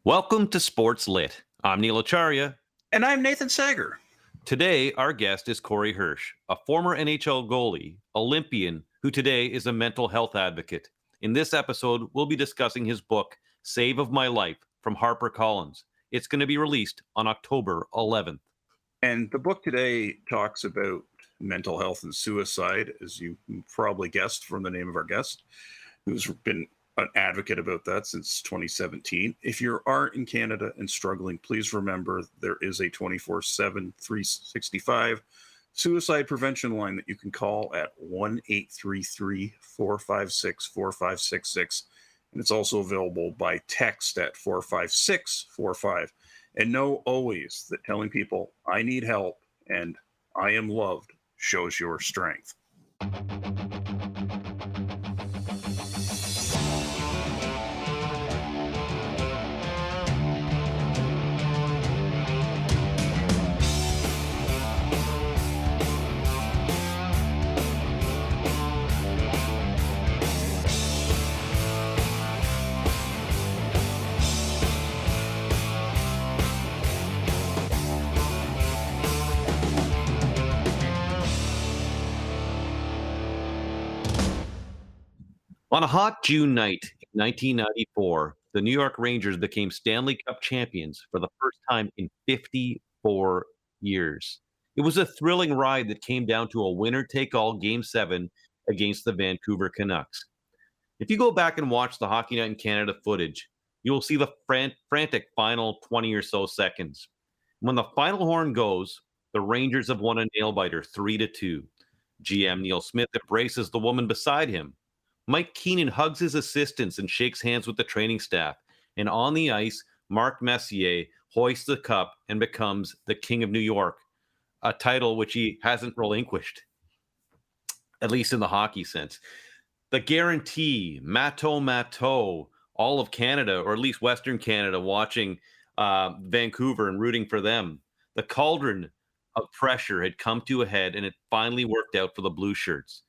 Welcome to SportsLit. I'm Neil Acharya. And I'm Nathan Sager. Today, our guest is Corey Hirsch, a former NHL goalie, Olympian, who today is a mental health advocate. In this episode, we'll be discussing his book, Save of My Life, from HarperCollins. It's going to be released on October 11th. And the book today talks about mental health and suicide, as you probably guessed from the name of our guest, who's been an advocate about that since 2017. If you are in Canada and struggling, please remember there is a 24/7, 365 suicide prevention line that you can call at 1-833-456-4566. And it's also available by text at 45645. And know always that telling people I need help and I am loved shows your strength. On a hot June night in 1994, the New York Rangers became Stanley Cup champions for the first time in 54 years. It was a thrilling ride that came down to a winner-take-all Game 7 against the Vancouver Canucks. If you go back and watch the Hockey Night in Canada footage, you will see the frantic final 20 or so seconds. When the final horn goes, the Rangers have won a nail-biter 3-2. GM Neil Smith embraces the woman beside him. Mike Keenan hugs his assistants and shakes hands with the training staff. And on the ice, Mark Messier hoists the cup and becomes the King of New York, a title which he hasn't relinquished, at least in the hockey sense. The guarantee, Mato, all of Canada, or at least Western Canada, watching Vancouver and rooting for them. The cauldron of pressure had come to a head, and it finally worked out for the Blue Shirts.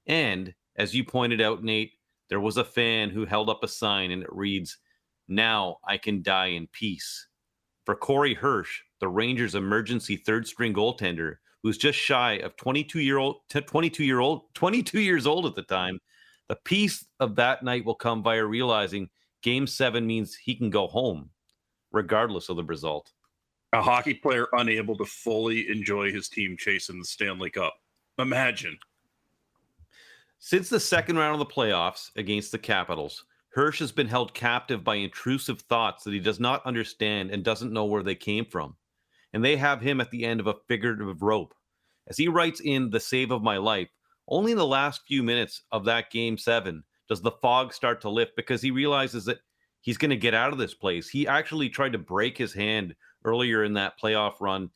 And as you pointed out, Nate, there was a fan who held up a sign and it reads, "Now I can die in peace." For Corey Hirsch, the Rangers' emergency third-string goaltender, who's just shy of 22 years old at the time, the peace of that night will come via realizing Game 7 means he can go home, regardless of the result. A hockey player unable to fully enjoy his team chasing the Stanley Cup. Imagine. Since the second round of the playoffs against the Capitals, Hirsch has been held captive by intrusive thoughts that he does not understand and doesn't know where they came from. And they have him at the end of a figurative rope. As he writes in The Save of My Life, only in the last few minutes of that Game 7 does the fog start to lift because he realizes that he's going to get out of this place. He actually tried to break his hand earlier in that playoff run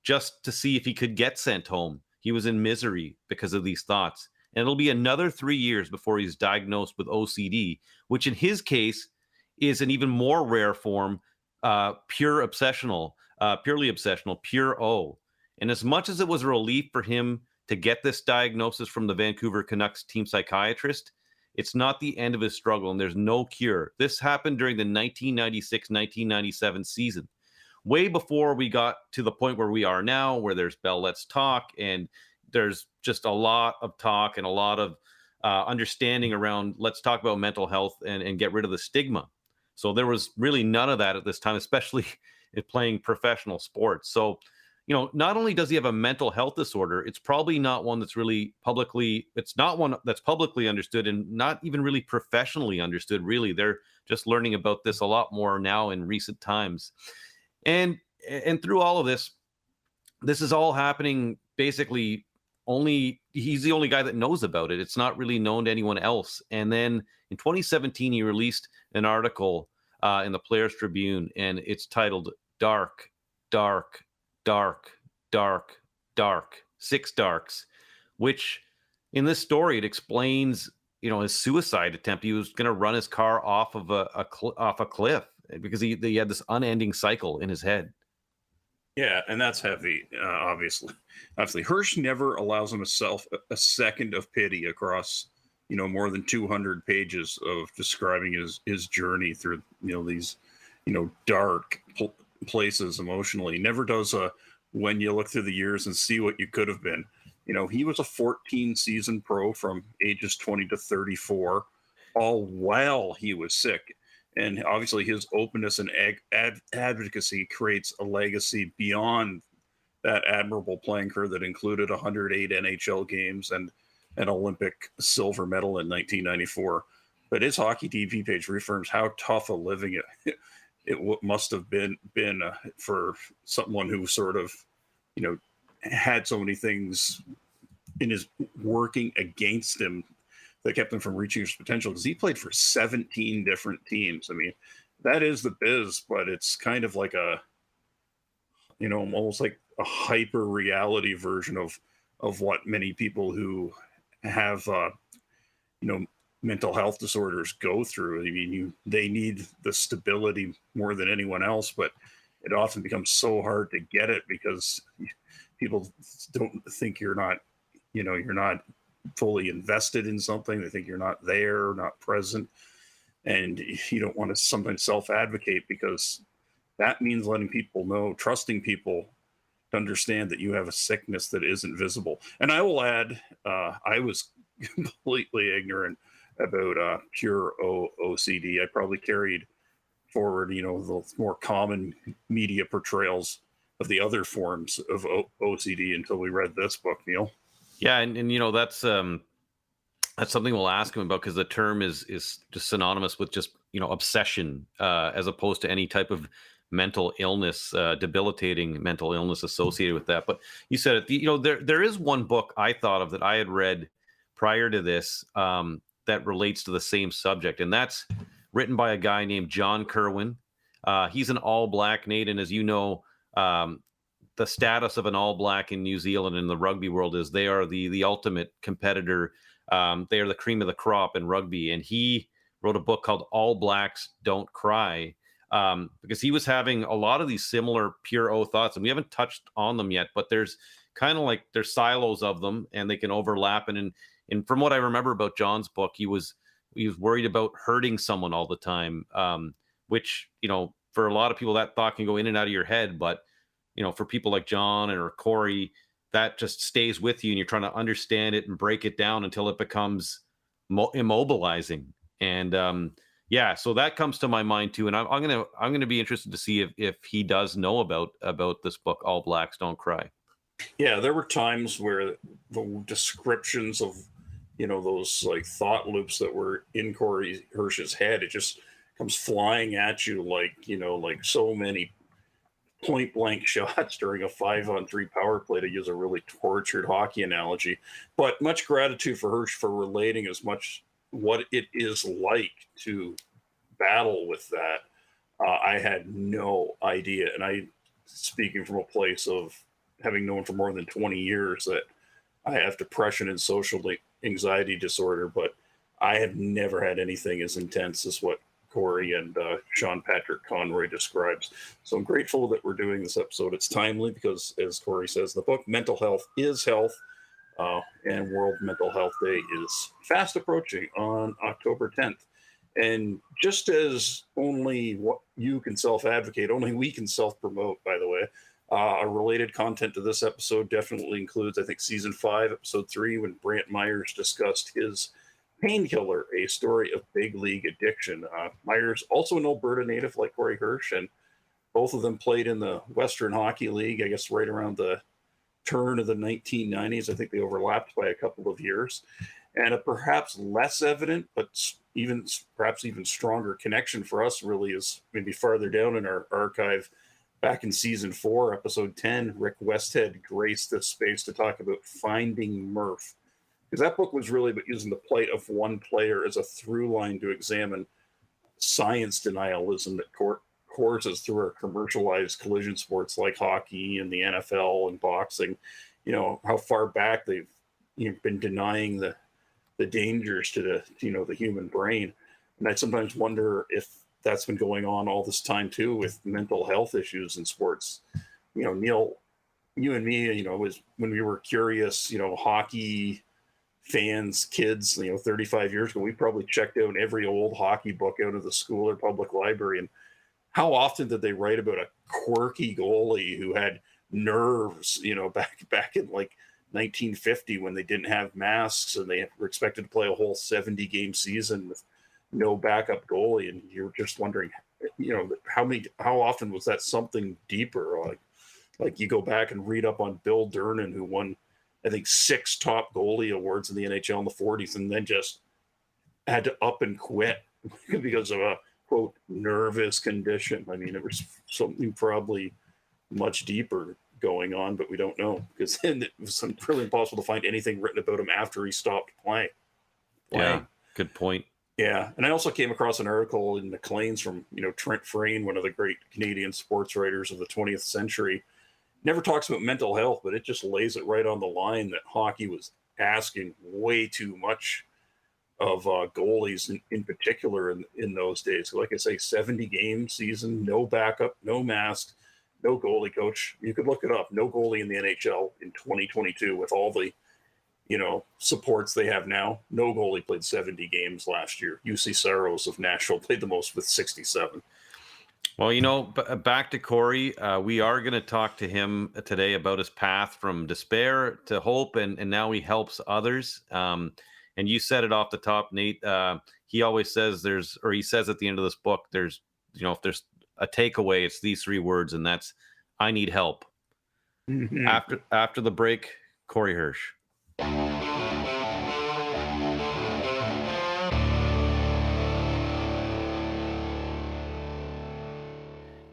just to see if he could get sent home. He was in misery because of these thoughts. And it'll be another 3 years before he's diagnosed with OCD, which in his case is an even more rare form, purely obsessional, pure O. And as much as it was a relief for him to get this diagnosis from the Vancouver Canucks team psychiatrist, it's not the end of his struggle, and there's no cure. This happened during the 1996-1997 season, way before we got to the point where we are now, where there's Bell Let's Talk, and there's just a lot of talk and a lot of understanding around let's talk about mental health and get rid of the stigma. So there was really none of that at this time, especially in playing professional sports. So, not only does he have a mental health disorder, it's probably not one that's it's not one that's publicly understood and not even really professionally understood, really. They're just learning about this a lot more now in recent times. And through all of this is all happening basically he's the only guy that knows about it. It's not really known to anyone else. And then in 2017, he released an article in the Players Tribune, and it's titled Dark, Dark, Dark, Dark, Dark, Six Darks, which in this story, it explains, his suicide attempt. He was going to run his car off of a cliff because he had this unending cycle in his head. Yeah, and that's heavy, obviously. Hirsch never allows himself a second of pity across, more than 200 pages of describing his journey through, these dark places emotionally. He never does a when you look through the years and see what you could have been. He was a 14 season pro from ages 20 to 34, all while he was sick. And obviously, his openness and advocacy creates a legacy beyond that admirable playing career that included 108 NHL games and an Olympic silver medal in 1994. But his hockey TV page reaffirms how tough a living it must have been for someone who sort of, had so many things in his working against him that kept him from reaching his potential, because he played for 17 different teams. I mean, that is the biz, but it's kind of like almost like a hyper reality version of what many people who have, mental health disorders go through. I mean, they need the stability more than anyone else, but it often becomes so hard to get it because people don't think you're not fully invested in something. They think you're not there, not present. And you don't want to sometimes self-advocate, because that means letting people know, trusting people to understand that you have a sickness that isn't visible. And I will add, I was completely ignorant about pure OCD. I probably carried forward, the more common media portrayals of the other forms of OCD until we read this book, Neil. Yeah, and that's something we'll ask him about, because the term is just synonymous with just obsession, as opposed to any type of mental illness, debilitating mental illness associated with that. But you said it. There is one book I thought of that I had read prior to this, that relates to the same subject, and that's written by a guy named John Kerwin. He's an All Black, Nate, and as you know, the status of an All Black in New Zealand in the rugby world is they are the ultimate competitor. They are the cream of the crop in rugby, and he wrote a book called All Blacks Don't Cry, because he was having a lot of these similar pure O thoughts, and we haven't touched on them yet, but there's kind of like there's silos of them, and they can overlap. And from what I remember about John's book, he was worried about hurting someone all the time, which, for a lot of people, that thought can go in and out of your head. But, for people like John or Corey, that just stays with you, and you're trying to understand it and break it down until it becomes immobilizing. And so that comes to my mind too. And I'm gonna be interested to see if he does know about this book, All Blacks Don't Cry. Yeah, there were times where the descriptions of those like thought loops that were in Corey Hirsch's head, it just comes flying at you like so many point blank shots during a 5-on-3 power play, to use a really tortured hockey analogy. But much gratitude for Hirsch for relating as much what it is like to battle with that. I had no idea, and I, speaking from a place of having known for more than 20 years that I have depression and social anxiety disorder, but I have never had anything as intense as what Corey and Sean Patrick Conroy describes. So I'm grateful that we're doing this episode. It's timely because, as Corey says in the book, mental health is health, and World Mental Health Day is fast approaching on October 10th. And just as only what you can self-advocate, only we can self-promote, by the way. A related content to this episode definitely includes, I think, season 5, episode 3, when Brant Myers discussed his Painkiller, a story of big league addiction. Myers, also an Alberta native like Corey Hirsch, and both of them played in the Western Hockey League, I guess right around the turn of the 1990s. I think they overlapped by a couple of years. And a perhaps less evident, but perhaps even stronger connection for us really is maybe farther down in our archive. Back in season 4, episode 10, Rick Westhead graced this space to talk about Finding Murph. Because that book was really about using the plight of one player as a through line to examine science denialism that courses through our commercialized collision sports like hockey and the NFL and boxing. How far back they've been denying the dangers to the human brain. And I sometimes wonder if that's been going on all this time too with mental health issues in sports. Neil, you and me, was when we were curious, hockey fans, kids, 35 years ago, we probably checked out every old hockey book out of the school or public library. And how often did they write about a quirky goalie who had nerves, back in like 1950 when they didn't have masks and they were expected to play a whole 70 game season with no backup goalie. And you're just wondering, how often was that something deeper? Like you go back and read up on Bill Durnan, who won, I think, 6 top goalie awards in the NHL in the 40s and then just had to up and quit because of a, quote, nervous condition. I mean, it was something probably much deeper going on, but we don't know, because then it was really impossible to find anything written about him after he stopped playing. Yeah, good point. Yeah, and I also came across an article in Maclean's from Trent Frayne, one of the great Canadian sports writers of the 20th century. Never talks about mental health, but it just lays it right on the line that hockey was asking way too much of goalies in particular in those days. Like I say, 70 game season, no backup, no mask, no goalie coach. You could look it up. No goalie in the NHL in 2022 with all the supports they have now. No goalie played 70 games last year. UC Saros of Nashville played the most with 67. Well, back to Corey. We are going to talk to him today about his path from despair to hope, and now he helps others. And you said it off the top, Nate. He always says he says at the end of this book, if there's a takeaway, it's these 3 words, and that's, I need help. Mm-hmm. After the break, Corey Hirsch.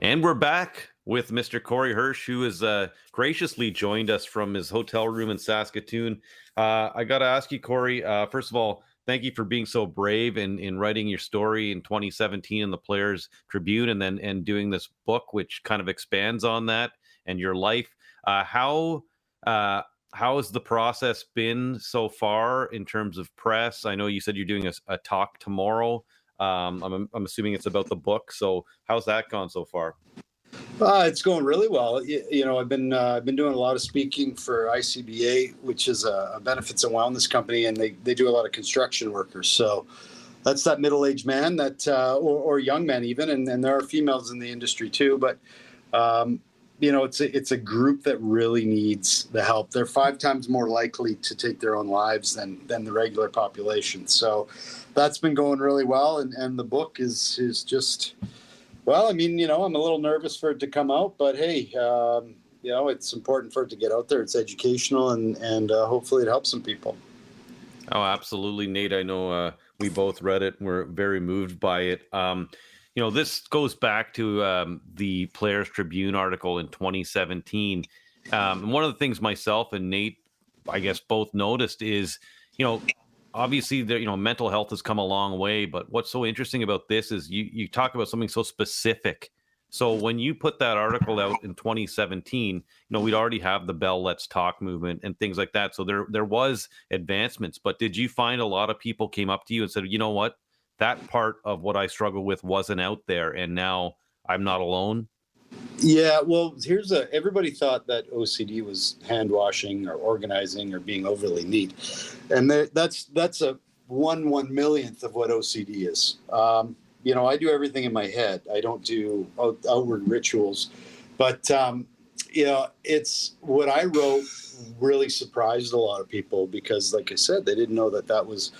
And we're back with Mr. Corey Hirsch, who has graciously joined us from his hotel room in Saskatoon. I got to ask you, Corey, first of all, thank you for being so brave in writing your story in 2017 in the Players Tribune, and doing this book, which kind of expands on that and your life. How has the process been so far in terms of press? I know you said you're doing a talk tomorrow. I'm assuming it's about the book. So how's that gone so far? It's going really well. I've been doing a lot of speaking for ICBA, which is a benefits and wellness company, and they do a lot of construction workers. So that's that middle-aged man or young men even, and there are females in the industry too. But it's a group that really needs the help. They're 5 times more likely to take their own lives than the regular population. So that's been going really well, and the book is just, well, I mean, I'm a little nervous for it to come out, but hey, it's important for it to get out there. It's educational, and hopefully it helps some people. Oh, absolutely, Nate. I know we both read it and we're very moved by it. This goes back to the Players Tribune article in 2017. And one of the things myself and Nate, I guess, both noticed is, obviously, mental health has come a long way, but what's so interesting about this is you talk about something so specific. So when you put that article out in 2017, we'd already have the Bell Let's Talk movement and things like that. So there was advancements, but did you find a lot of people came up to you and said, you know what, that part of what I struggle with wasn't out there, and now I'm not alone? Yeah, well, everybody thought that OCD was hand washing or organizing or being overly neat. And that's a 1/1,000,000th of what OCD is. I do everything in my head. I don't do outward rituals. But, it's what I wrote really surprised a lot of people because, like I said, they didn't know that was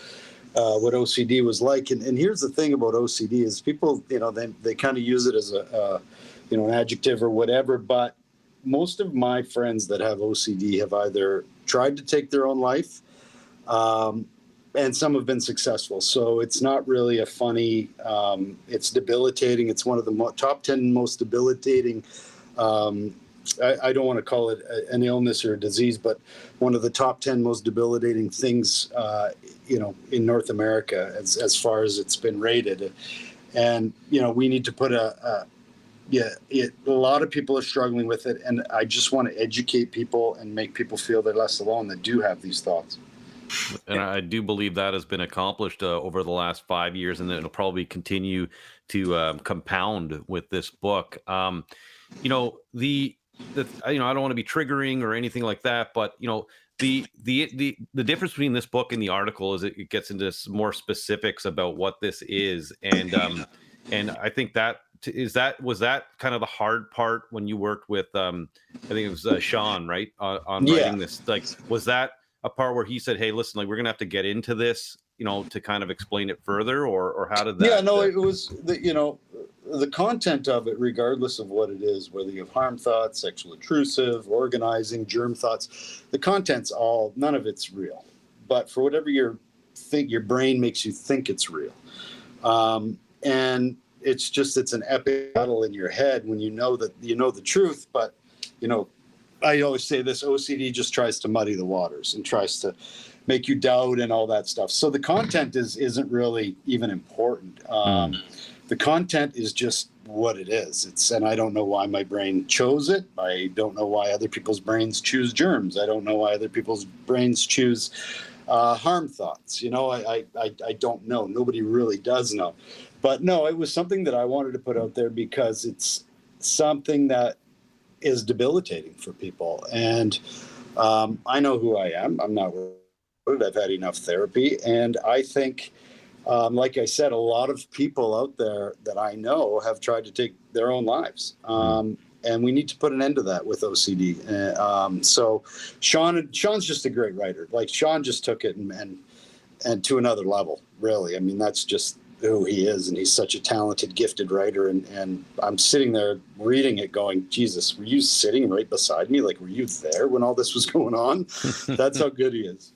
what OCD was like. And here's the thing about OCD is people, they kind of use it as an adjective or whatever, but most of my friends that have OCD have either tried to take their own life, and some have been successful. So it's not really a funny, it's debilitating. It's one of the top 10 most debilitating, I don't want to call it an illness or a disease, but one of the top 10 most debilitating things, in North America as far as it's been rated. And, we need to put a lot of people are struggling with it, and I just want to educate people and make people feel they're less alone that do have these thoughts. And I do believe that has been accomplished over the last 5 years, and it'll probably continue to compound with this book. I don't want to be triggering or anything like that, but the difference between this book and the article is it gets into more specifics about what this is, and I think that was that kind of the hard part when you worked with I think it was Sean, right, on Yeah. writing this? Like, was that a part where he said, "Hey, listen, like we're gonna have to get into this, to kind of explain it further," or how did that? Yeah, no, it was the content of it, regardless of what it is, whether you have harm thoughts, sexual intrusive, organizing, germ thoughts, the content's none of it's real. But for whatever your brain makes you think it's real. And it's an epic battle in your head when you know the truth. But, I always say this, OCD just tries to muddy the waters and tries to make you doubt and all that stuff. So the content isn't really even important. The content is just what it is. And I don't know why my brain chose it. I don't know why other people's brains choose germs. I don't know why other people's brains choose harm thoughts. I don't know. Nobody really does know. But no, it was something that I wanted to put out there because it's something that is debilitating for people. And I know who I am. I'm not worried. I've had enough therapy. And I think, like I said, a lot of people out there that I know have tried to take their own lives. And we need to put an end to that with OCD. So Sean's just a great writer. Like, Sean just took it and to another level, really. I mean, that's just who he is. And he's such a talented, gifted writer. And I'm sitting there reading it going, Jesus, were you sitting right beside me? Like, were you there when all this was going on? That's how good he is.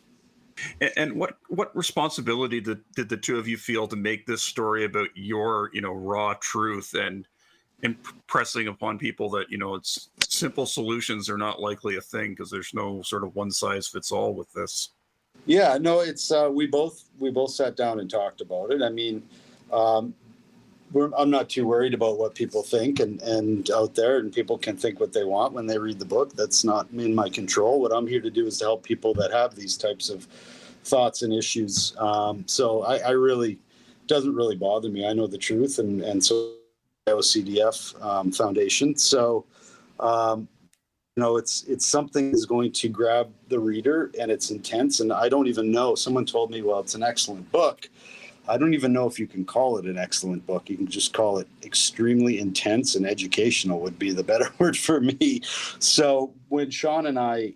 And what responsibility did the two of you feel to make this story about your, raw truth and impressing upon people that, it's simple solutions are not likely a thing because there's no sort of one size fits all with this? Yeah, no, it's we both sat down and talked about it. I mean, I'm not too worried about what people think and out there, and people can think what they want when they read the book. That's not in my control. What I'm here to do is to help people that have these types of thoughts and issues. So I really, doesn't really bother me. I know the truth, and so OCDF Foundation. So, it's something that's going to grab the reader, and it's intense. And I don't even know. Someone told me, well, it's an excellent book. I don't even know if you can call it an excellent book. You can just call it extremely intense and educational would be the better word for me. So when Sean and I,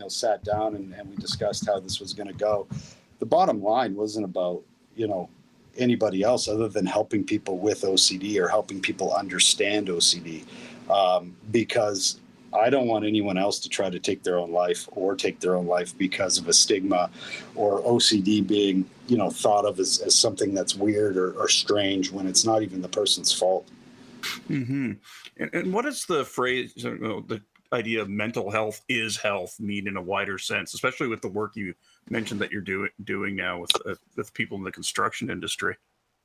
sat down and we discussed how this was going to go, the bottom line wasn't about, anybody else other than helping people with OCD or helping people understand OCD, because I don't want anyone else to try to take their own life because of a stigma or OCD being, thought of as something that's weird or strange when it's not even the person's fault. Mm-hmm. And what does the phrase, the idea of mental health is health mean in a wider sense, especially with the work you mentioned that you're doing now with people in the construction industry?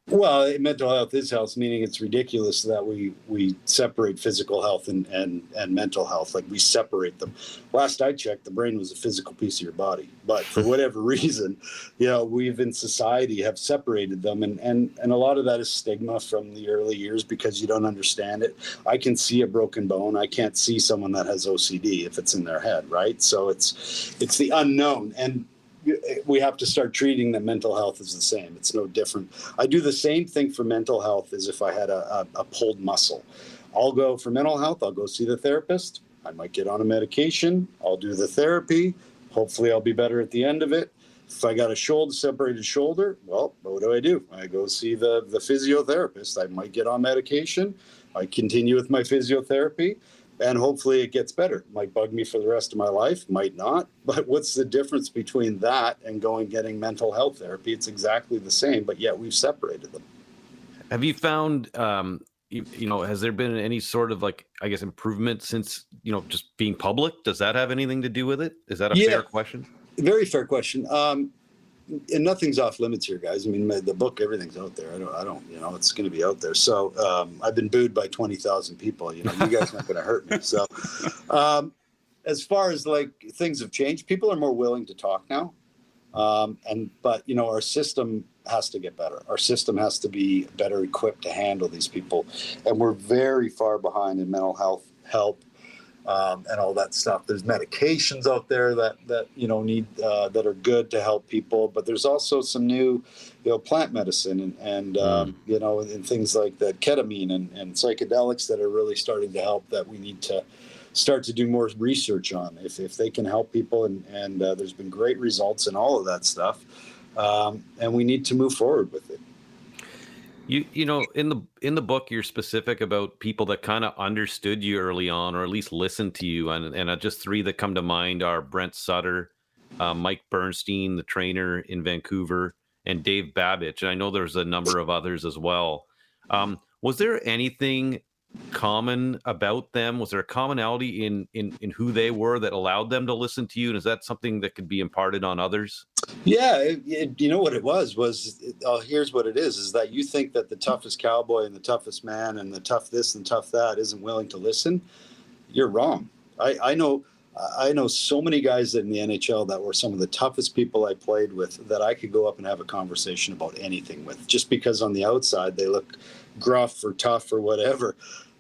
Well, mental health is health, meaning it's ridiculous that we separate physical health and mental health. Like, we separate them. Last I checked, the brain was a physical piece of your body. But for whatever reason, we've in society have separated them. And a lot of that is stigma from the early years because you don't understand it. I can see a broken bone. I can't see someone that has OCD if it's in their head, right? So it's the unknown. And we have to start treating that mental health as the same. It's no different. I do the same thing for mental health as if I had a pulled muscle. I'll go for mental health. I'll go see the therapist. I might get on a medication. I'll do the therapy. Hopefully I'll be better at the end of it. If I got a separated shoulder, well, what do? I go see the physiotherapist. I might get on medication. I continue with my physiotherapy. And hopefully it gets better. It might bug me for the rest of my life, might not. But what's the difference between that and getting mental health therapy? It's exactly the same, but yet we've separated them. Have you found, has there been any sort of improvement since, just being public? Does that have anything to do with it? Is that a fair question? Very fair question. And nothing's off limits here, guys. I mean, the book, everything's out there. I don't, it's going to be out there. So I've been booed by 20,000 people. You guys aren't going to hurt me. So as far as things have changed, people are more willing to talk now. But our system has to get better. Our system has to be better equipped to handle these people. And we're very far behind in mental health help. and all that stuff. There's medications out there that need that are good to help people, but there's also some new, plant medicine and and things like that, ketamine and psychedelics that are really starting to help, that we need to start to do more research on if they can help people, and there's been great results in all of that stuff, and we need to move forward with it. In the book, you're specific about people that kind of understood you early on, or at least listened to you, and just three that come to mind are Brent Sutter, Mike Bernstein, the trainer in Vancouver, and Dave Babich. And I know there's a number of others as well. Was there anything common about them? Was there a commonality in who they were that allowed them to listen to you? And is that something that could be imparted on others? Yeah, you know what it was here's what it is that you think that the toughest cowboy and the toughest man and the tough this and tough that isn't willing to listen. You're wrong. I know so many guys in the NHL that were some of the toughest people I played with, that I could go up and have a conversation about anything with, just because on the outside they look gruff or tough or whatever.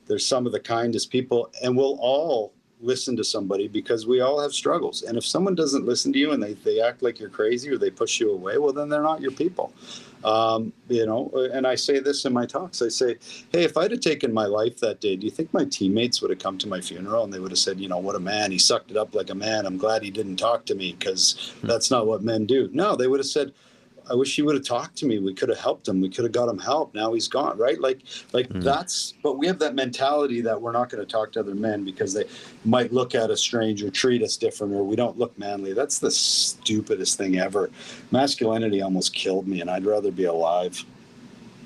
They're some of the kindest people, and we'll all listen to somebody because we all have struggles. And if someone doesn't listen to you and they act like you're crazy or they push you away, well, then they're not your people. And I say this in my talks. I say, hey, if I'd have taken my life that day, do you think my teammates would have come to my funeral and they would have said, what a man, he sucked it up like a man. I'm glad he didn't talk to me, because that's not what men do. No, they would have said, I wish he would have talked to me. We could have helped him. We could have got him help. Now he's gone, right? But we have that mentality that we're not going to talk to other men because they might look at us strange or treat us different, or we don't look manly. That's the stupidest thing ever. Masculinity almost killed me, and I'd rather be alive.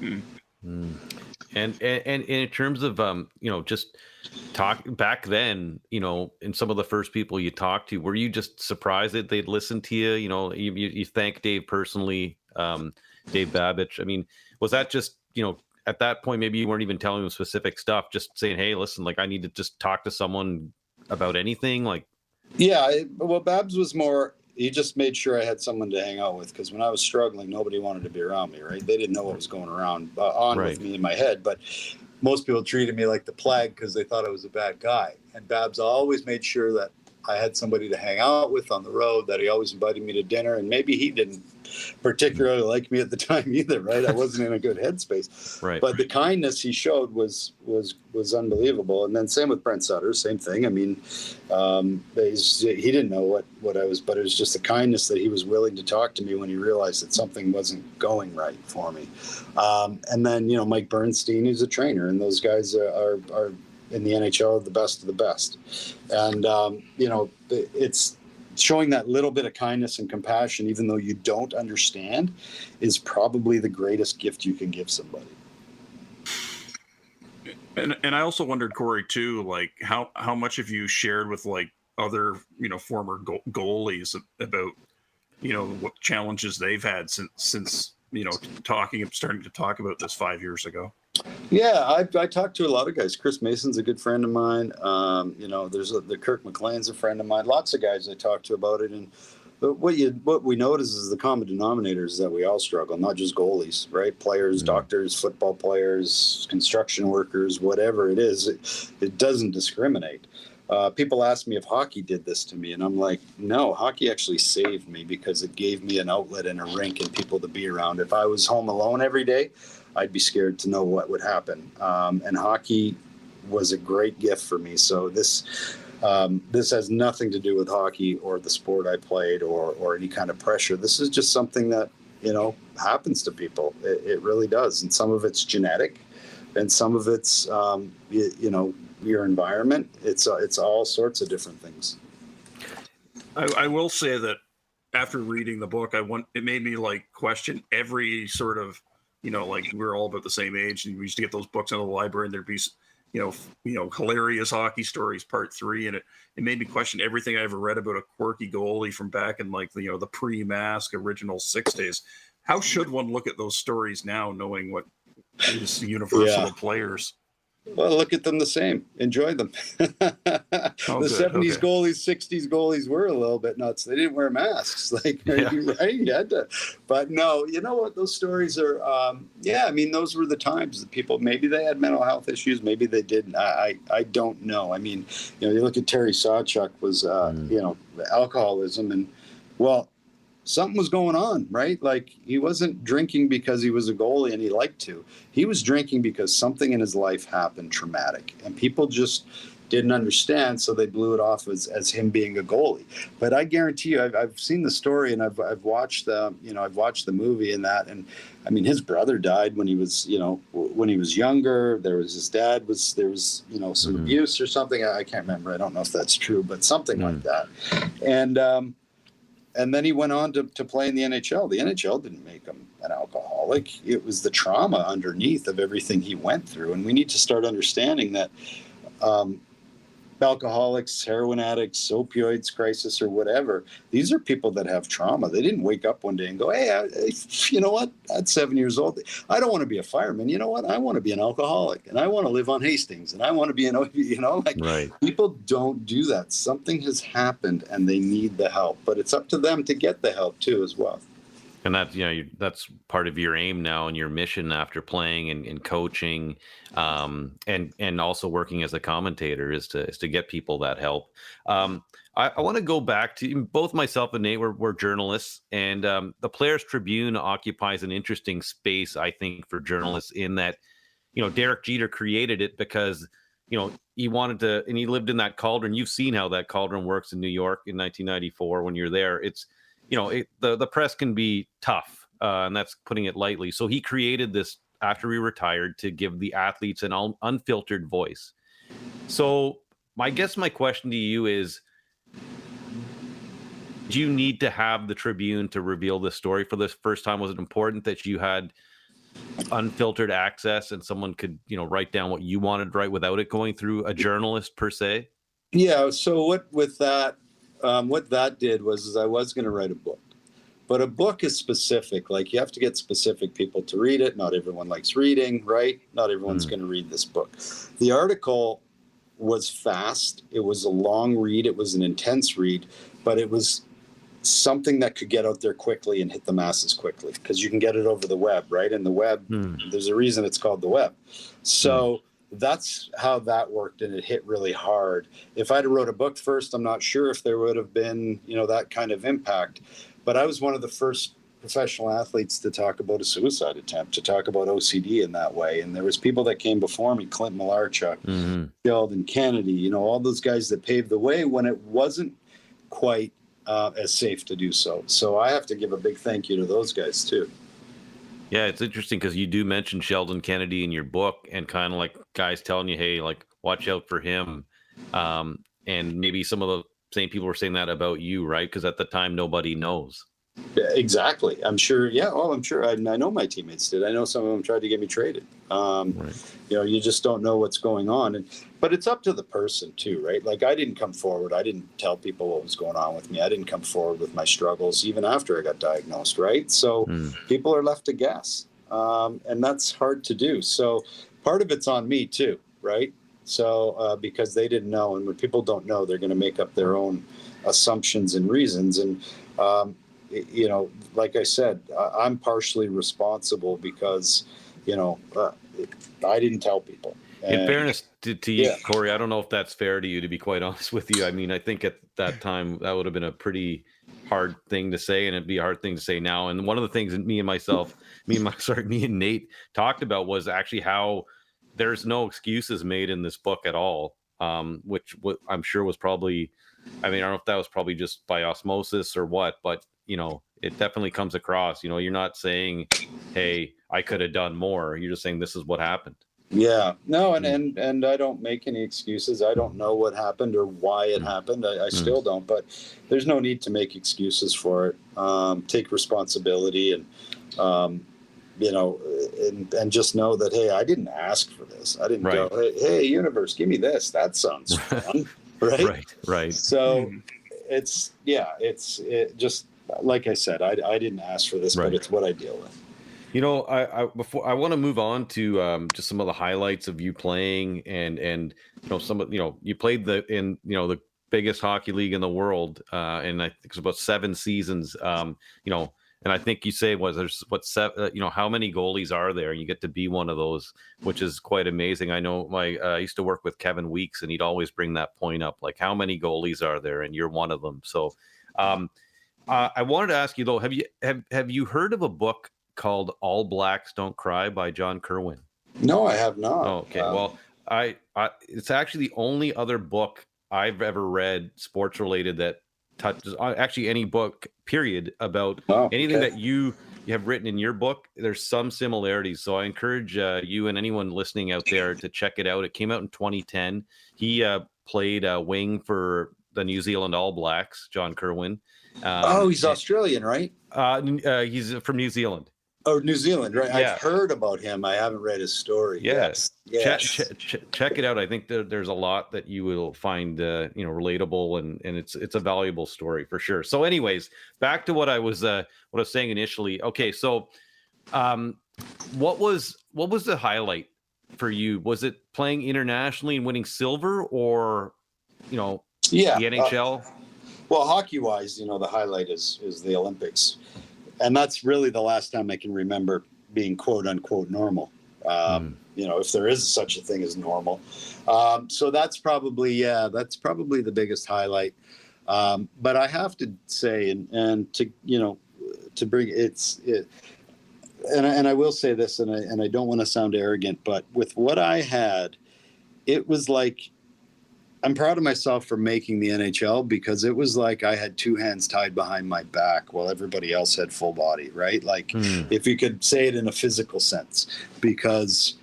And in terms of, just talk back then, in some of the first people you talked to, were you just surprised that they'd listen to you? You thank Dave personally, Dave Babich. I mean, was that just, at that point, maybe you weren't even telling them specific stuff, just saying, hey, listen, I need to just talk to someone about anything? Babs was more, he just made sure I had someone to hang out with, because when I was struggling, nobody wanted to be around me, right? They didn't know what was going on with me in my head, but most people treated me like the plague because they thought I was a bad guy. And Babs always made sure that I had somebody to hang out with on the road, that he always invited me to dinner. And maybe he didn't particularly like me at the time either, right? I wasn't in a good headspace. Right. But the kindness he showed was unbelievable. And then same with Brent Sutter, same thing. I mean, he didn't know what I was, but it was just the kindness that he was willing to talk to me when he realized that something wasn't going right for me. And then, Mike Bernstein, who's a trainer, and those guys are in the NHL, the best of the best. And, it's showing that little bit of kindness and compassion, even though you don't understand, is probably the greatest gift you can give somebody. And I also wondered, Corey, too, how much have you shared with other, former goalies about, what challenges they've had since starting to talk about this 5 years ago? Yeah, I talked to a lot of guys. Chris Mason's a good friend of mine. There's the Kirk McLean's a friend of mine. Lots of guys I talked to about it. And what we notice is the common denominator is that we all struggle, not just goalies, right? Players, doctors, football players, construction workers, whatever it is. It doesn't discriminate. People ask me if hockey did this to me, and I'm like, no, hockey actually saved me because it gave me an outlet and a rink and people to be around. If I was home alone every day, I'd be scared to know what would happen. And hockey was a great gift for me. So this has nothing to do with hockey or the sport I played or any kind of pressure. This is just something that, happens to people. It really does. And some of it's genetic and some of it's, your environment. It's all sorts of different things. I will say that after reading the book, it made me question every sort of, we're all about the same age, and we used to get those books in the library, and there'd be, hilarious hockey stories, part 3, and it made me question everything I ever read about a quirky goalie from back in the pre-mask original 60s. How should one look at those stories now, knowing what is universal to players? Well, look at them the same. Enjoy them. The good. 70s Okay. goalies, 60s goalies were a little bit nuts. They didn't wear masks. Like, right? You had to. But no, you know what? Those stories are, I mean, those were the times that people, maybe they had mental health issues. Maybe they didn't. I don't know. I mean, you know, you look at Terry Sawchuk was, you know, alcoholism and, well, something was going on, right? Like he wasn't drinking because he was a goalie and he liked to. He was drinking because something in his life happened traumatic, and people just didn't understand, so they blew it off as him being a goalie. But I guarantee you, I've seen the story and I've watched the movie and that, and I mean his brother died when he was when he was younger. There was his dad there was some abuse or something. I can't remember. I don't know if that's true, but something like that. And then he went on to play in the NHL. The NHL didn't make him an alcoholic. It was the trauma underneath of everything he went through. And we need to start understanding that alcoholics, heroin addicts, opioids crisis, or whatever, these are people that have trauma. They didn't wake up one day and go, hey, you know what? At 7 years old, I don't want to be a fireman. You know what? I want to be an alcoholic, and I want to live on Hastings, and I want to be right. People don't do that. Something has happened, and they need the help. But it's up to them to get the help, too, as well. And that's, that's part of your aim now and your mission after playing and coaching, and also working as a commentator is to get people that help. I want to go back to both myself and Nate. We're journalists, and the Players Tribune occupies an interesting space, I think, for journalists in that, Derek Jeter created it because, he wanted to, and he lived in that cauldron. You've seen how that cauldron works in New York in 1994 when you're there. It's, the press can be tough, and that's putting it lightly. So he created this after he retired to give the athletes an unfiltered voice. So I guess my question to you is, do you need to have the Tribune to reveal this story for the first time? Was it important that you had unfiltered access and someone could, write down what you wanted to write without it going through a journalist per se? Yeah. So what that did was I was going to write a book, but a book is specific. Like you have to get specific people to read it. Not everyone likes reading, right? Not everyone's going to read this book. The article was fast. It was a long read. It was an intense read, but it was something that could get out there quickly and hit the masses quickly because you can get it over the web, right? And the web, there's a reason it's called the web. So that's how that worked, and it hit really hard. If I'd have wrote a book first, I'm not sure if there would have been, that kind of impact. But I was one of the first professional athletes to talk about a suicide attempt, to talk about OCD in that way. And there was people that came before me, Clint Malarchuk, Sheldon Kennedy, all those guys that paved the way when it wasn't quite as safe to do so. So I have to give a big thank you to those guys too. Yeah, it's interesting because you do mention Sheldon Kennedy in your book, and kind of like guys telling you, hey, like watch out for him. And maybe some of the same people were saying that about you, right? Because at the time, nobody knows. Yeah, exactly. I'm sure. Yeah. Oh, I'm sure. I know my teammates did. I know some of them tried to get me traded. Right. You just don't know what's going on. But it's up to the person too, right? Like I didn't come forward. I didn't tell people what was going on with me. I didn't come forward with my struggles even after I got diagnosed, right? So people are left to guess. And that's hard to do. So part of it's on me too, right? So because they didn't know. And when people don't know, they're going to make up their own assumptions and reasons. And, like I said, I'm partially responsible because, I didn't tell people. In fairness to you, Corey, I don't know if that's fair to you, to be quite honest with you. I mean, I think at that time that would have been a pretty hard thing to say, and it'd be a hard thing to say now. And one of the things that me and Nate talked about was actually how there's no excuses made in this book at all, which I'm sure was probably, I don't know if that was probably just by osmosis or what, but it definitely comes across. You're not saying, hey, I could have done more. You're just saying this is what happened. Yeah, no, and I don't make any excuses. I don't know what happened or why it happened. I still don't, but there's no need to make excuses for it. Take responsibility and, and just know that, hey, I didn't ask for this. I didn't go, hey, universe, give me this. That sounds fun, right? Right. So it's just, like I said, I didn't ask for this, but it's what I deal with. Before I want to move on to just some of the highlights of you playing, and some of you played the biggest hockey league in the world, and I think it's about 7 seasons. And I think you say there's how many goalies are there? And you get to be one of those, which is quite amazing. I know I used to work with Kevin Weeks, and he'd always bring that point up, like how many goalies are there, and you're one of them. So I wanted to ask you though, have you heard of a book called All Blacks Don't Cry by John Kerwin? No, I have not. Oh, okay. Well, I it's actually the only other book I've ever read sports related that touches actually any book period about anything that you have written in your book. There's some similarities. So I encourage you and anyone listening out there to check it out. It came out in 2010. He played wing for the New Zealand All Blacks, John Kerwin. He's Australian, right? He's from New Zealand. Oh, New Zealand, right? Yeah. I've heard about him. I haven't read his story. Yes. Yes. Check it out. I think there's a lot that you will find, relatable, and it's a valuable story for sure. So, anyways, back to what I was saying initially. Okay, so, what was the highlight for you? Was it playing internationally and winning silver, or the NHL? Well, hockey-wise, the highlight is the Olympics. And that's really the last time I can remember being quote unquote normal. If there is such a thing as normal. So that's probably the biggest highlight. But I have to say, and to bring it, and I will say this, and I don't want to sound arrogant, but with what I had, it was like, I'm proud of myself for making the NHL, because it was like I had 2 hands tied behind my back while everybody else had full body, right? Like if you could say it in a physical sense, because,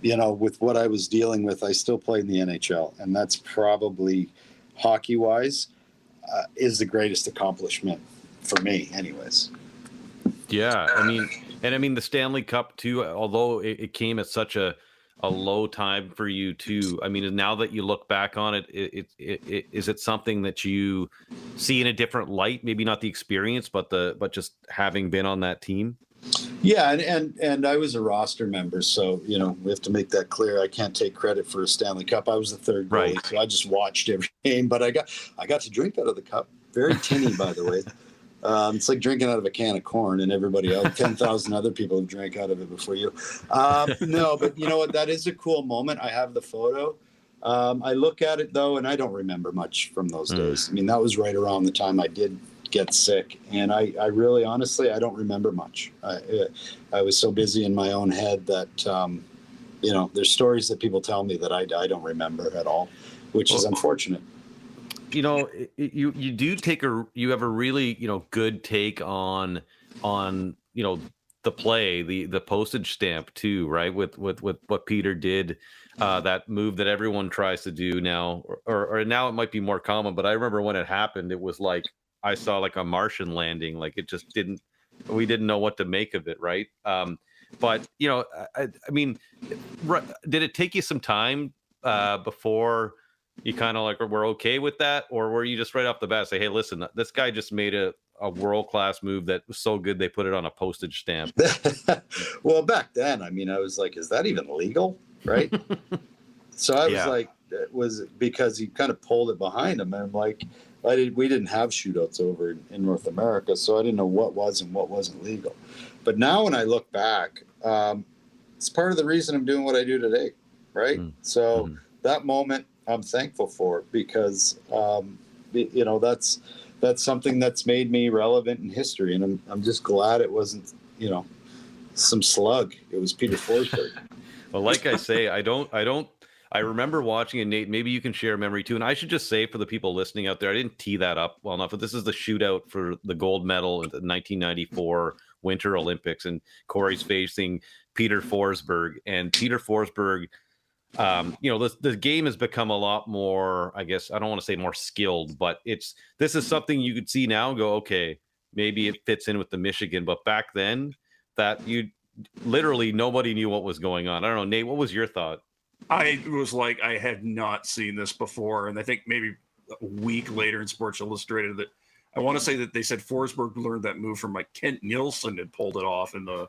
with what I was dealing with, I still played in the NHL, and that's probably hockey wise is the greatest accomplishment for me anyways. Yeah. I mean the Stanley Cup too, although it came at such a low time for you too. I mean, now that you look back on it, is it something that you see in a different light? Maybe not the experience, but just having been on that team. Yeah, and I was a roster member, so we have to make that clear. I can't take credit for a Stanley Cup. I was the third goalie, right. So I just watched every game. But I got to drink out of the cup. Very tinny, by the way. It's like drinking out of a can of corn, and everybody else, 10,000 other people have drank out of it before you. No, but you know what? That is a cool moment. I have the photo. I look at it, though, and I don't remember much from those days. I mean, that was right around the time I did get sick. And I really, honestly, I don't remember much. I was so busy in my own head that, there's stories that people tell me that I don't remember at all, which is unfortunate. You have a really good take on the play, the postage stamp too, right? With what Peter did, that move that everyone tries to do now, or now it might be more common, but I remember when it happened, it was like I saw like a Martian landing. Like it just we didn't know what to make of it, right? But I mean, did it take you some time before you kind of like were okay with that, or were you just right off the bat say, hey, listen, this guy just made a world-class move that was so good they put it on a postage stamp? Well, back then, I mean, I was like, is that even legal, right? So I was like, it was because he kind of pulled it behind him, and I'm like, we didn't have shootouts over in North America, so I didn't know what was and what wasn't legal. But now when I look back, it's part of the reason I'm doing what I do today, right? So that moment I'm thankful for, because that's something that's made me relevant in history, and I'm just glad it wasn't some slug. It was Peter Forsberg. Well, like I say, I remember watching it, Nate. Maybe you can share a memory too. And I should just say for the people listening out there, I didn't tee that up well enough, but this is the shootout for the gold medal in the 1994 Winter Olympics, and Corey's facing Peter Forsberg, and Peter Forsberg. The game has become a lot more, I guess, I don't want to say more skilled, but this is something you could see now and go, okay, maybe it fits in with the Michigan. But back then, that literally nobody knew what was going on. I don't know, Nate, what was your thought? I was like, I had not seen this before. And I think maybe a week later in Sports Illustrated that I want to say that they said Forsberg learned that move from like Kent Nilsson had pulled it off in the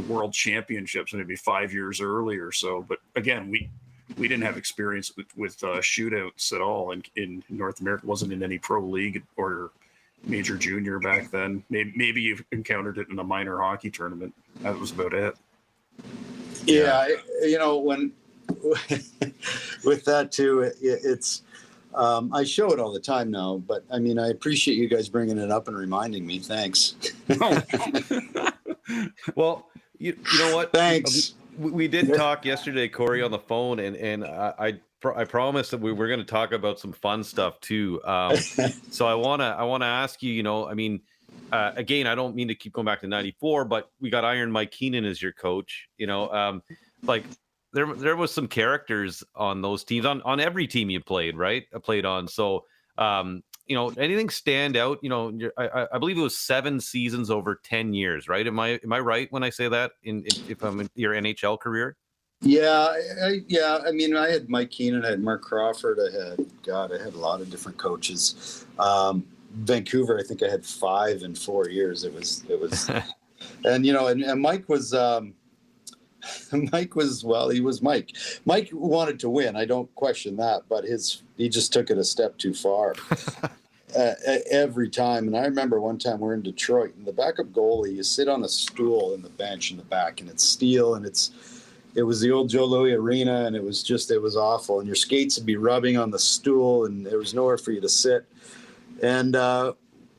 World Championships maybe 5 years earlier. So, but again, we didn't have experience with shootouts at all in North America. It wasn't in any pro league or major junior back then. Maybe you've encountered it in a minor hockey tournament. That was about it. Yeah, when with that too, it's I show it all the time now, but I mean, I appreciate you guys bringing it up and reminding me. Thanks. Well, you know what? Thanks. We did talk yesterday, Corey, on the phone, and I promised that we were going to talk about some fun stuff too. So I wanna ask you, I mean, again, I don't mean to keep going back to '94, but we got Iron Mike Keenan as your coach. Like there was some characters on those teams, on every team you played, right? I played on. So anything stand out? I believe it was 7 seasons over 10 years, right? Am I right when I say that? If I'm in your NHL career? Yeah, I mean, I had Mike Keenan, I had Mark Crawford, I had a lot of different coaches. Vancouver, I think I had 5 in 4 years. It was, and Mike was. Mike was, well, he was Mike. Mike wanted to win. I don't question that, but he just took it a step too far every time. And I remember one time we're in Detroit, and the backup goalie, you sit on a stool in the bench in the back, and it's steel, and it was the old Joe Louis Arena, and it was awful. And your skates would be rubbing on the stool, and there was nowhere for you to sit. And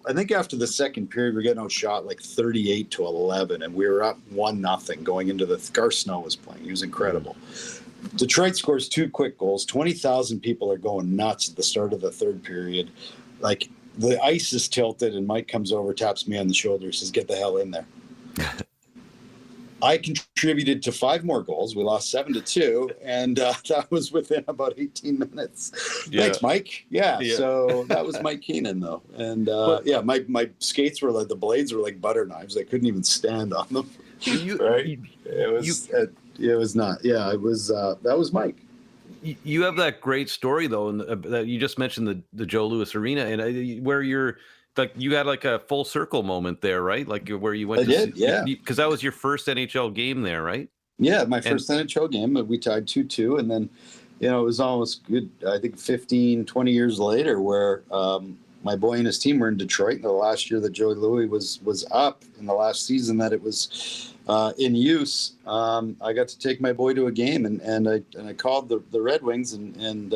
I think after the second period, we're getting outshot like 38-11, and we were up 1-0 going into Gar Snow was playing. He was incredible. Detroit scores 2 quick goals. 20,000 people are going nuts at the start of the third period. Like, the ice is tilted, and Mike comes over, taps me on the shoulder, says, "Get the hell in there." I contributed to 5 more goals. We lost 7-2, and that was within about 18 minutes. Yeah. Thanks, Mike. Yeah, so that was Mike Keenan, though. And my skates were like, the blades were like butter knives. I couldn't even stand on them. Right? It was not. Yeah, it was. That was Mike. You have that great story, though, and that you just mentioned the Joe Louis Arena, and where you're. Like, you had like a full circle moment there, right? Like where you went because that was your first NHL game there, right? Yeah, my first NHL game. We tied 2-2, and then, it was almost good, I think 15, 20 years later, where my boy and his team were in Detroit in the last year that Joey Louis was up, in the last season that it was in use. I got to take my boy to a game, and I called the Red Wings, and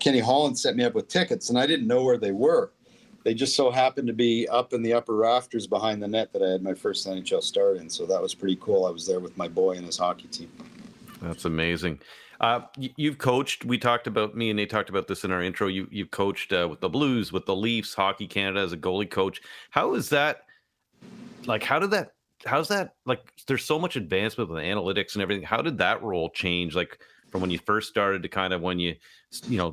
Kenny Holland set me up with tickets, and I didn't know where they were. They just so happened to be up in the upper rafters behind the net that I had my first NHL start in. So that was pretty cool. I was there with my boy and his hockey team. That's amazing. You've coached. Me and Nate talked about this in our intro. You've coached with the Blues, with the Leafs, Hockey Canada as a goalie coach. How is that? Like, how's that? Like, there's so much advancement with analytics and everything. How did that role change? Like, from when you first started to kind of when you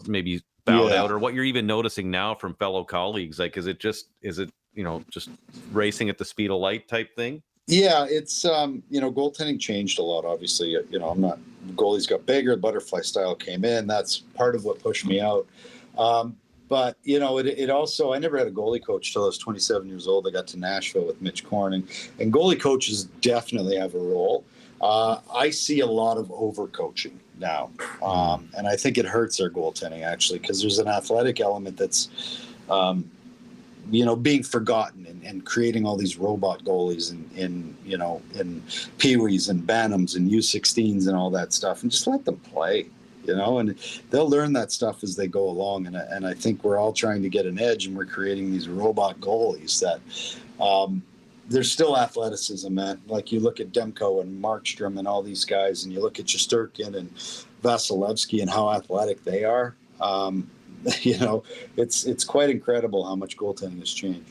maybe bowed out, or what you're even noticing now from fellow colleagues? Like, is it just racing at the speed of light type thing? Yeah, it's goaltending changed a lot. Obviously, goalies got bigger, the butterfly style came in. That's part of what pushed me out. But it also, I never had a goalie coach till I was 27 years old. I got to Nashville with Mitch Korn, and goalie coaches definitely have a role. I see a lot of overcoaching now, and I think it hurts our goaltending, actually, because there's an athletic element that's, being forgotten, and creating all these robot goalies in peewees and bantams and U16s and all that stuff, and just let them play, and they'll learn that stuff as they go along. And I think we're all trying to get an edge, and we're creating these robot goalies that. There's still athleticism, man. Like, you look at Demko and Markstrom and all these guys, and you look at Shesterkin and Vasilevsky and how athletic they are. It's quite incredible how much goaltending has changed.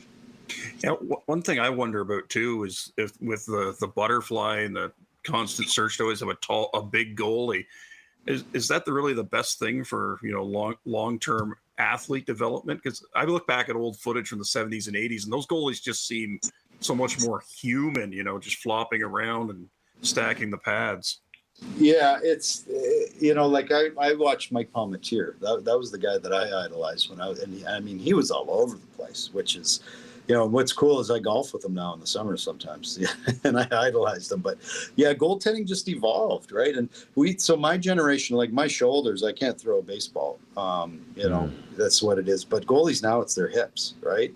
Yeah, one thing I wonder about too is if with the butterfly and the constant search to always have a big goalie, is that really the best thing for long-term athlete development? Because I look back at old footage from the 70s and 80s, and those goalies just seem so much more human, just flopping around and stacking the pads. Yeah, it's like I watched Mike Palmateer. That was the guy that I idolized when I was, and he was all over the place. Which is, what's cool is I golf with him now in the summer sometimes, and I idolized him. But yeah, goaltending just evolved, right? And so my generation, like my shoulders, I can't throw a baseball. That's what it is. But goalies now, it's their hips, right?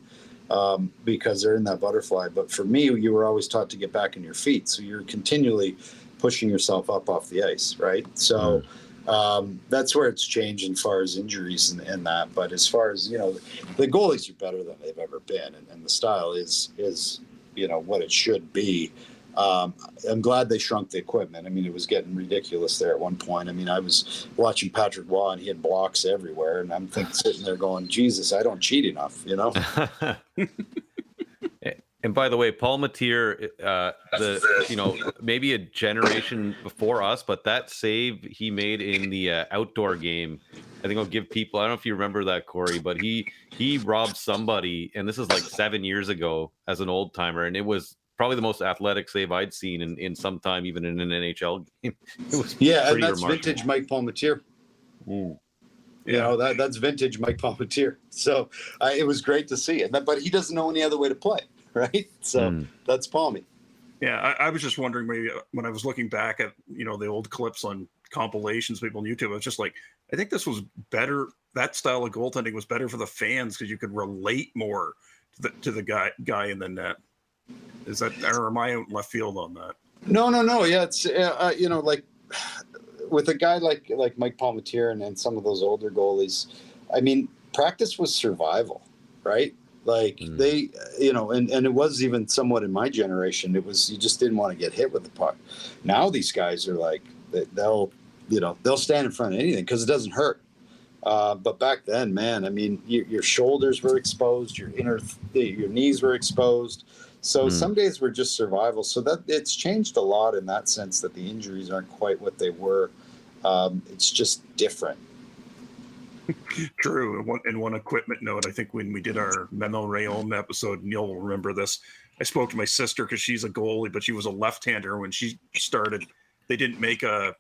Because they're in that butterfly. But for me, you were always taught to get back on your feet, so you're continually pushing yourself up off the ice, right? So that's where it's changed as far as injuries and that. But as far as, the goalies are better than they've ever been, and the style is what it should be. I'm glad they shrunk the equipment. It was getting ridiculous there at one point. I was watching Patrick Waugh, and he had blocks everywhere, and I'm sitting there going, Jesus, I don't cheat enough, And by the way, Paul Matier, maybe a generation before us, but that save he made in the outdoor game, I think I'll give people, I don't know if you remember that, Corey, but he robbed somebody, and this is like 7 years ago as an old timer, and it was probably the most athletic save I'd seen in some time, even in an NHL game. It was and that's vintage Mike Palmateer. Ooh. That's vintage Mike Palmateer. So it was great to see it, but he doesn't know any other way to play. Right. So that's Palmy. Yeah. I was just wondering, maybe when I was looking back at, the old clips on compilations, people on YouTube, I was just like, I think this was better. That style of goaltending was better for the fans because you could relate more to the guy in the net. Is that, or am I out in left field on that? No. Yeah. It's, like with a guy like Mike Palmateer and some of those older goalies, practice was survival, right? Like they, and it was even somewhat in my generation. It was, you just didn't want to get hit with the puck. Now these guys are like, they'll stand in front of anything because it doesn't hurt. But back then, man, your shoulders were exposed, your knees were exposed. So some days were just survival. So that it's changed a lot in that sense, that the injuries aren't quite what they were. It's just different. True. And one equipment note, I think when we did our Memo Rayom episode, Neil will remember this. I spoke to my sister because she's a goalie, but she was a left-hander. When she started, they didn't make a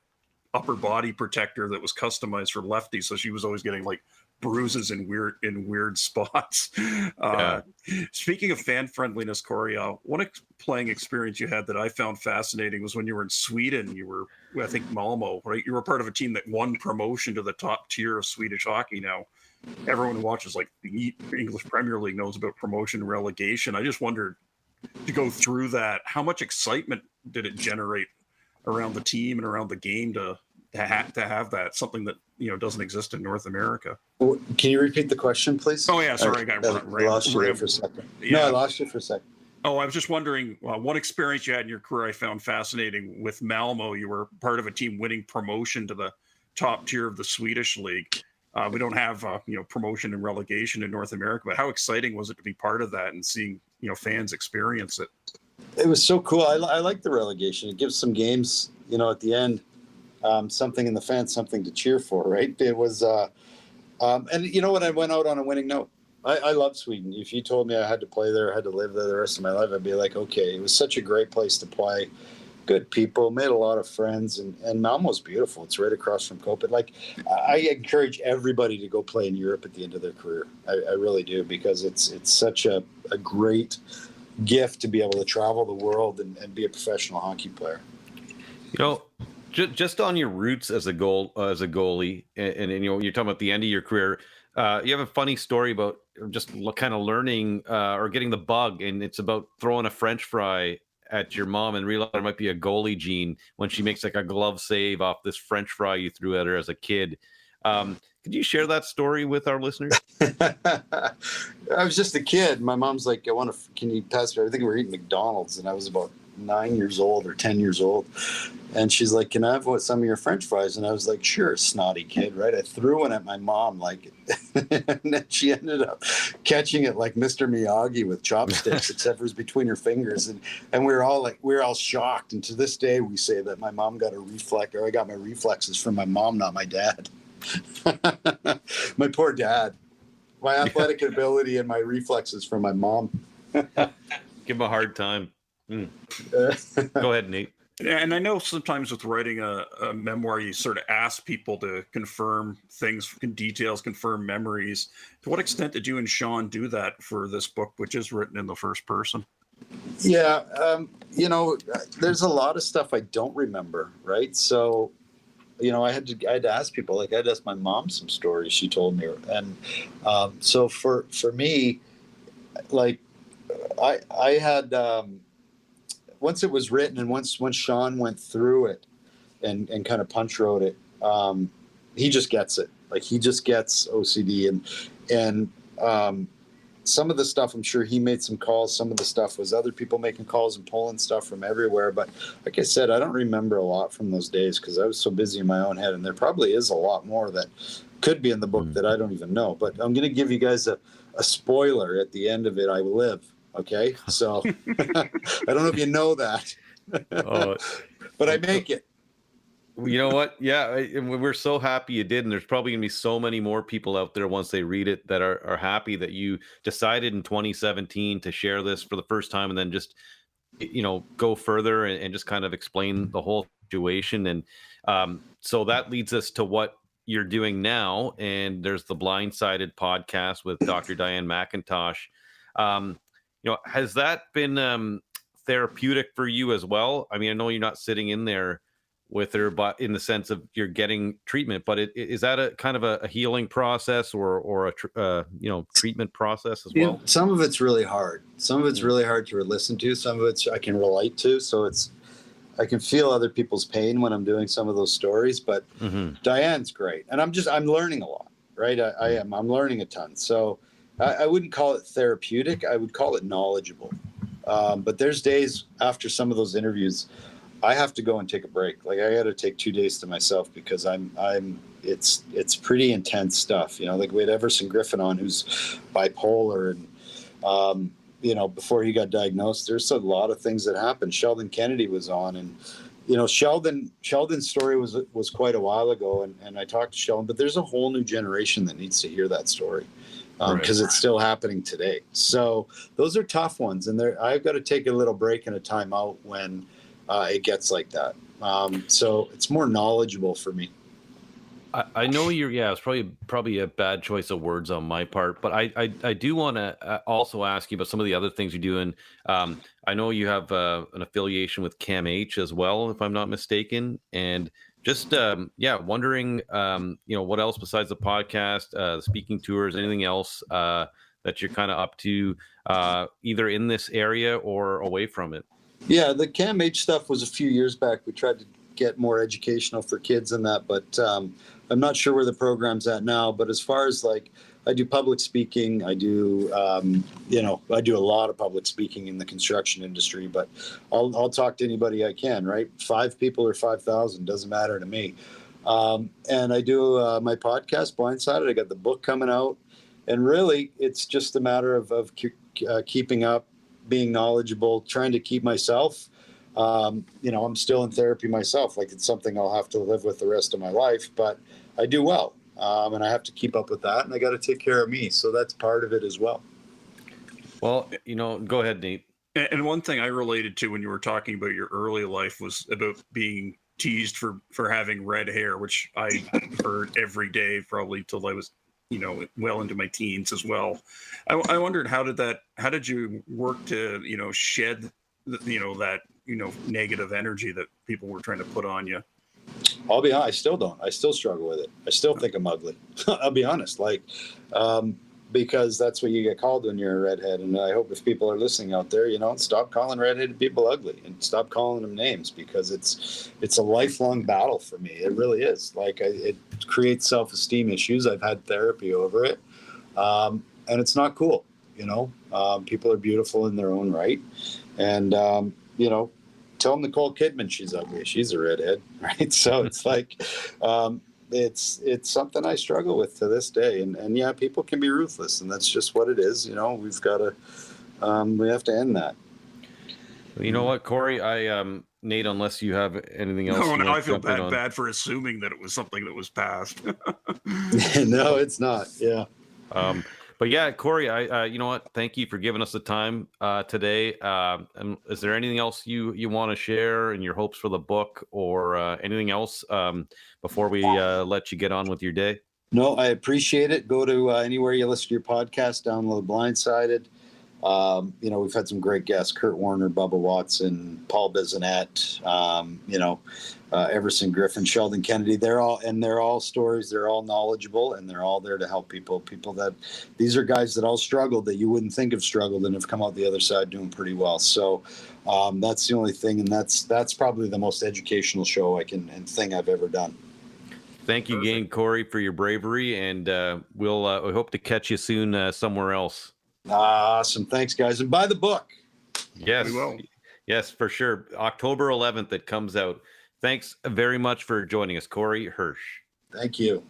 upper body protector that was customized for lefties, so she was always getting like bruises in weird spots. Speaking of fan friendliness, Corey, one playing experience you had that I found fascinating was when you were in Sweden. You were, I think, Malmo, right? You were part of a team that won promotion to the top tier of Swedish hockey. Now, everyone who watches like the English Premier League knows about promotion and relegation. I just wondered, to go through that, how much excitement did it generate around the team and around the game to have that, something that doesn't exist in North America? Can you repeat the question, please? Oh yeah, sorry, I lost you there for a second. Yeah. No, I lost you for a second. Oh, I was just wondering, one experience you had in your career I found fascinating with Malmo. You were part of a team winning promotion to the top tier of the Swedish league. We don't have promotion and relegation in North America, but how exciting was it to be part of that and seeing fans experience it? It was so cool. I like the relegation. It gives some games, at the end, something in the fans, something to cheer for, right? It was, and you know what? I went out on a winning note. I love Sweden. If you told me I had to play there, I had to live there the rest of my life, I'd be like, okay, it was such a great place to play. Good people, made a lot of friends, and Malmo's beautiful. It's right across from Copenhagen. Like, I encourage everybody to go play in Europe at the end of their career. I really do, because it's such a great gift to be able to travel the world and be a professional hockey player. Just on your roots as a goalie, and you're talking about the end of your career. You have a funny story about just kind of learning or getting the bug, and it's about throwing a French fry at your mom and realize there might be a goalie gene when she makes like a glove save off this French fry you threw at her as a kid. Could you share that story with our listeners? I was just a kid. My mom's like, can you pass me? I think we were eating McDonald's, and I was about 9 years old or 10 years old. And she's like, can I have some of your French fries? And I was like, sure, snotty kid, right? I threw one at my mom, and then she ended up catching it like Mr. Miyagi with chopsticks, except it was between her fingers. And we were all shocked. And to this day, we say that my mom got I got my reflexes from my mom, not my dad. My poor dad. My athletic ability and my reflexes from my mom. Give him a hard time. Go ahead, Nate. And I know sometimes with writing a memoir, you sort of ask people to confirm things, details, confirm memories. To what extent did you and Sean do that for this book, which is written in the first person? Yeah, there's a lot of stuff I don't remember, right? So, I had to ask people. Like, I had to ask my mom some stories she told me, and so for me, like, I had once it was written, and once Sean went through it and kind of punch wrote it, he just gets it. Like, he just gets OCD, and some of the stuff, I'm sure he made some calls. Some of the stuff was other people making calls and pulling stuff from everywhere. But like I said, I don't remember a lot from those days because I was so busy in my own head. And there probably is a lot more that could be in the book that I don't even know. But I'm going to give you guys a spoiler at the end of it. I live. Okay. So I don't know if you know that, but I make it. You know what? Yeah, we're so happy you did, and there's probably gonna be so many more people out there once they read it that are happy that you decided in 2017 to share this for the first time, and then just go further and just kind of explain the whole situation. And so that leads us to what you're doing now. And there's the Blindsided podcast with Dr. Diane McIntosh. Has that been therapeutic for you as well? I mean, I know you're not sitting in there with her, but in the sense of you're getting treatment, but is that a kind of a healing process or a treatment process as well? Some of it's really hard. Some of it's really hard to listen to. Some of it's I can relate to. So I can feel other people's pain when I'm doing some of those stories, but Diane's great. And I'm learning a lot, right? I'm learning a ton. So I wouldn't call it therapeutic. I would call it knowledgeable. But there's days after some of those interviews, I have to go and take a break. Like, I got to take 2 days to myself because it's pretty intense stuff. Like, we had Everson Griffin on, who's bipolar, and before he got diagnosed, there's a lot of things that happened. Sheldon Kennedy was on, and Sheldon's story was quite a while ago, and I talked to Sheldon, but there's a whole new generation that needs to hear that story. Because it's still happening today. So those are tough ones, and I've got to take a little break and a time out when it gets like that. So it's more knowledgeable for me. I know it's probably a bad choice of words on my part, but I do want to also ask you about some of the other things you do. And I know you have an affiliation with CAMH as well, if I'm not mistaken. And just wondering, what else besides the podcast, speaking tours, anything else that you're kind of up to, either in this area or away from it? Yeah, the CAMH stuff was a few years back. We tried to get more educational for kids and that, but I'm not sure where the program's at now. But as far as I do public speaking, I do I do a lot of public speaking in the construction industry, but I'll talk to anybody I can, right? 5 people or 5,000 doesn't matter to me. And I do my podcast, Blindsided. I got the book coming out, and really it's just a matter of keeping up, being knowledgeable, trying to keep myself. I'm still in therapy myself. Like, it's something I'll have to live with the rest of my life, but I do well. And I have to keep up with that, and I got to take care of me. So that's part of it as well. Well, go ahead, Nate. And one thing I related to when you were talking about your early life was about being teased for having red hair, which I heard every day probably till I was well into my teens as well. I wondered how did you work to shed that negative energy that people were trying to put on you? I'll be honest, I still don't. I still struggle with it. I still think I'm ugly. I'll be honest, because that's what you get called when you're a redhead. And I hope if people are listening out there, stop calling redheaded people ugly and stop calling them names, because it's a lifelong battle for me. It really is. It creates self-esteem issues. I've had therapy over it. And it's not cool. People are beautiful in their own right. And, tell Nicole Kidman she's ugly. She's a redhead, right? So it's it's something I struggle with to this day. And yeah, people can be ruthless, and that's just what it is. We've got to, we have to end that. You know what, Corey? Nate, unless you have anything else. No, I feel bad for assuming that it was something that was past. No, it's not. Yeah. But yeah, Corey, you know what? Thank you for giving us the time today. And is there anything else you want to share in your hopes for the book, or anything else before we let you get on with your day? No, I appreciate it. Go to anywhere you listen to your podcast, download Blindsided. We've had some great guests: Kurt Warner, Bubba Watson, Paul Bissonnette, Everson Griffin, Sheldon Kennedy. They're all stories. They're all knowledgeable, and they're all there to help people. These are guys that all struggled, that you wouldn't think have struggled, and have come out the other side doing pretty well. So that's the only thing, and that's probably the most educational show and thing I've ever done. Thank you again, Corey, for your bravery, and we hope to catch you soon somewhere else. Awesome. Thanks, guys. And buy the book. Yes. We will. Yes, for sure. October 11th, it comes out. Thanks very much for joining us, Corey Hirsch. Thank you.